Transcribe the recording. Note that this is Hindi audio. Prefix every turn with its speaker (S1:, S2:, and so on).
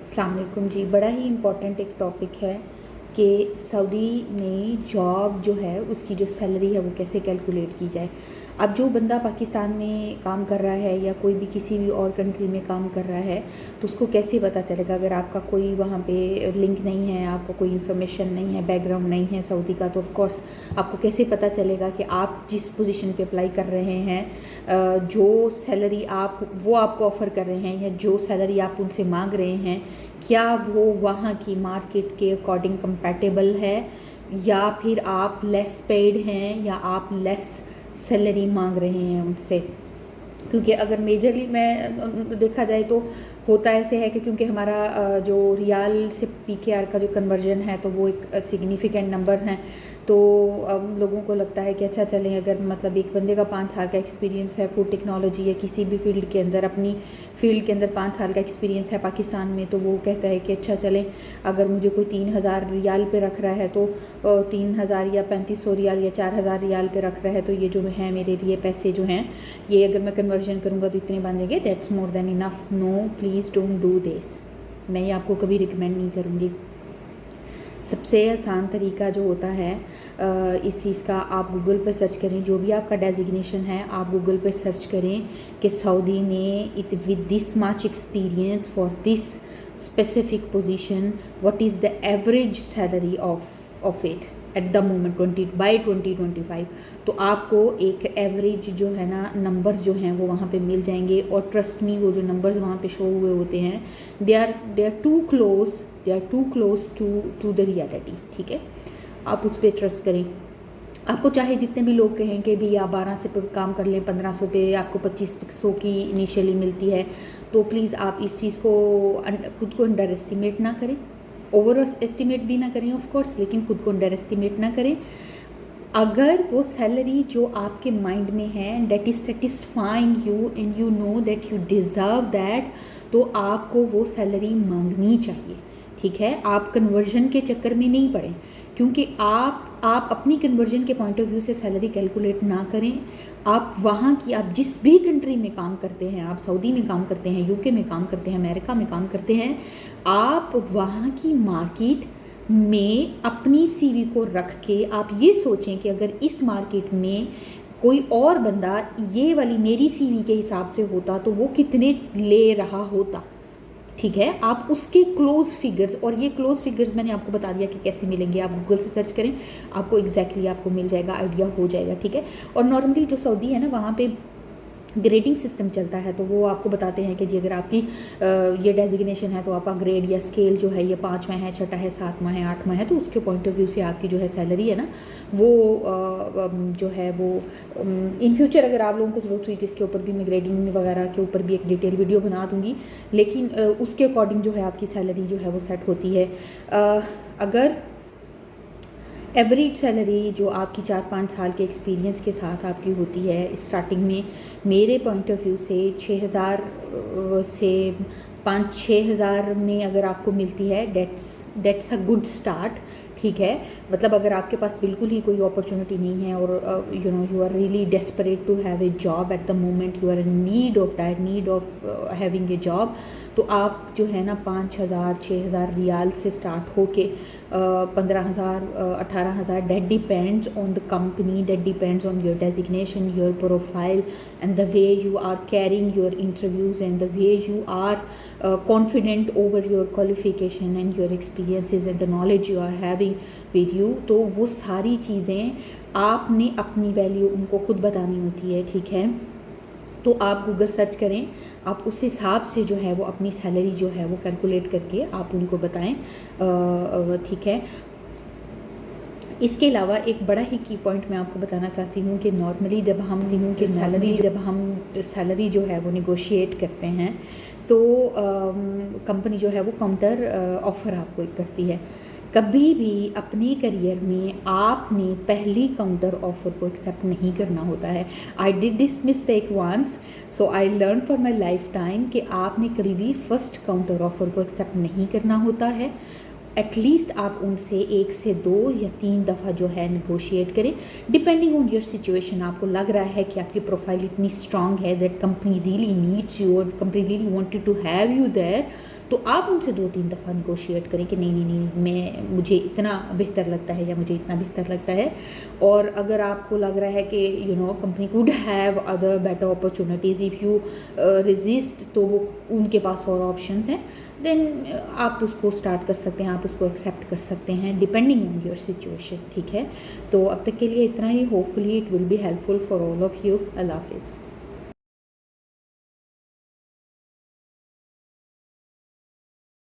S1: अस्सलाम वालेकुम जी। बड़ा ही इम्पॉर्टेंट एक टॉपिक है कि सऊदी में जॉब जो है उसकी जो सैलरी है वो कैसे कैलकुलेट की जाए। अब जो बंदा पाकिस्तान में काम कर रहा है या कोई भी किसी भी और कंट्री में काम कर रहा है तो उसको कैसे पता चलेगा, अगर आपका कोई वहाँ पे लिंक नहीं है, आपको कोई इन्फॉर्मेशन नहीं है, बैकग्राउंड नहीं है सऊदी का, तो ऑफ कोर्स आपको कैसे पता चलेगा कि आप जिस पोजीशन पे अप्लाई कर रहे हैं, जो सैलरी आप वो आपको ऑफ़र कर रहे हैं या जो सैलरी आप उनसे मांग रहे हैं, क्या वो वहाँ की मार्केट के अकॉर्डिंग कंपैटिबल है, या फिर आप लेस पेड हैं या आप लेस सैलरी मांग रहे हैं उनसे। क्योंकि अगर मेजरली मैं देखा जाए तो होता ऐसे है कि क्योंकि हमारा जो रियाल से पीकेआर का जो कन्वर्जन है तो वो एक सिग्निफिकेंट नंबर है, तो लोगों को लगता है कि अच्छा चलें, अगर मतलब एक बंदे का 5 साल का एक्सपीरियंस है फूड टेक्नोलॉजी या किसी भी फील्ड के अंदर, अपनी फील्ड के अंदर 5 साल का एक्सपीरियंस है पाकिस्तान में, तो वो कहता है कि अच्छा चलें, अगर मुझे कोई 3000 रियाल पे रख रहा है तो 3000 या 3500 रियाल या 4000 रियाल पे रख रहा है, तो ये जो है मेरे लिए पैसे जो हैं ये अगर मैं कन्वर्जन करूँगा तो इतने बनेंगे, that's more than enough. No, please don't do this. मैं ये आपको कभी रिकमेंड नहीं करूँगी। सबसे आसान तरीका जो होता है इस चीज़ का, आप गूगल पे सर्च करें, जो भी आपका डेजिग्नेशन है आप गूगल पे सर्च करें कि सऊदी में it with this much experience for this specific position what is the average salary of it at the moment 2025। तो आपको एक एवरेज जो है ना नंबर्स जो हैं वो वहाँ पे मिल जाएंगे, और ट्रस्ट मी वो जो नंबर्स वहाँ पे शो हुए होते हैं they are too close to the reality. ठीक है, आप उस पर ट्रस्ट करें। आपको चाहे जितने भी लोग कहें कि भी आप 12 से पे काम कर लें, 1500 पे आपको 2500 की इनिशियली मिलती है, तो प्लीज़ आप इस चीज़ को खुद को अंडर एस्टिमेट ना करें, ओवर एस्टिमेट भी ना करें ऑफ कोर्स, लेकिन खुद को अंडर एस्टिमेट ना करें। अगर वो सैलरी जो आपके माइंड में है that is satisfying you and you know that you deserve that, तो आपको वो सैलरी मांगनी चाहिए। ठीक है, आप कन्वर्जन के चक्कर में नहीं पड़े, क्योंकि आप अपनी कन्वर्जन के पॉइंट ऑफ व्यू से सैलरी कैलकुलेट ना करें। आप वहाँ की, आप जिस भी कंट्री में काम करते हैं, आप सऊदी में काम करते हैं, यूके में काम करते हैं, अमेरिका में काम करते हैं, आप वहाँ की मार्केट में अपनी सीवी को रख के आप ये सोचें कि अगर इस मार्केट में कोई और बंदा ये वाली मेरी सीवी के हिसाब से होता तो वो कितने ले रहा होता। ठीक है, आप उसके क्लोज फिगर्स, और ये क्लोज फिगर्स मैंने आपको बता दिया कि कैसे मिलेंगे, आप गूगल से सर्च करें, आपको एग्जैक्टली आपको मिल जाएगा, आइडिया हो जाएगा। ठीक है, और नॉर्मली जो सऊदी है ना वहाँ पे ग्रेडिंग सिस्टम चलता है, तो वो आपको बताते हैं कि जी अगर आपकी ये डेजिग्नेशन है तो आपका ग्रेड या स्केल जो है ये 5वां है, 6वां है, 7वां है, 8वां है, तो उसके पॉइंट ऑफ व्यू से आपकी जो है सैलरी है ना वो जो है वो इन फ्यूचर अगर आप लोगों को ज़रूरत हुई तो इसके ऊपर भी मैं ग्रेडिंग वगैरह के ऊपर भी एक डिटेल वीडियो बना दूँगी, लेकिन उसके अकॉर्डिंग जो है आपकी सैलरी जो है वो सेट होती है। अगर एवरेज सैलरी जो आपकी 4-5 साल के एक्सपीरियंस के साथ आपकी होती है स्टार्टिंग में, मेरे पॉइंट ऑफ व्यू से 6000 से 5-6 हज़ार में अगर आपको मिलती है, डेट्स अ गुड स्टार्ट। ठीक है, मतलब अगर आपके पास बिल्कुल ही कोई अपॉर्चुनिटी नहीं है और you are really desperate to have a job at the moment, you are in need of having a job, तो आप जो है ना 5000-6000 रियाल से स्टार्ट होके 15,000 18,000, that depends on the company, that depends on your designation, your profile, and the way you are carrying your interviews, and the way you are confident over your qualification and your experiences and the knowledge you are having with you। तो वो सारी चीज़ें आपने अपनी वैल्यू उनको खुद बतानी होती है। ठीक है, तो आप गूगल सर्च करें, आप उस हिसाब से जो है वो अपनी सैलरी जो है वो कैलकुलेट करके आप उनको बताएं। ठीक है, इसके अलावा एक बड़ा ही की पॉइंट मैं आपको बताना चाहती हूँ कि नॉर्मली जब हम सैलरी जो है वो निगोशिएट करते हैं तो कंपनी जो है वो काउंटर ऑफ़र आपको करती है। कभी भी अपने करियर में आपने पहली काउंटर ऑफ़र को एक्सेप्ट नहीं करना होता है। I did this mistake once, so I learn for my life time कि आपने कभी भी फर्स्ट काउंटर ऑफ़र को एक्सेप्ट नहीं करना होता है। एटलीस्ट आप उनसे 1 से 2 या 3 दफ़ा जो है नेगोशिएट करें, डिपेंडिंग ऑन योर सिचुएशन। आपको लग रहा है कि आपकी प्रोफाइल इतनी स्ट्रांग है that company really needs you और company really wanted to have you there, तो आप उनसे 2-3 दफ़ा नेगोशिएट करें कि नहीं नहीं नहीं, मैं मुझे इतना बेहतर लगता है या मुझे इतना बेहतर लगता है। और अगर आपको लग रहा है कि company could have other better opportunities if you resist, तो वो उनके पास और ऑप्शंस हैं, देन आप उसको स्टार्ट कर सकते हैं, आप उसको एक्सेप्ट कर सकते हैं डिपेंडिंग ऑन योर सिचुएशन। ठीक है, तो अब तक के लिए इतना ही। Hopefully it will be helpful for all of you. अल्लाह हाफिज़।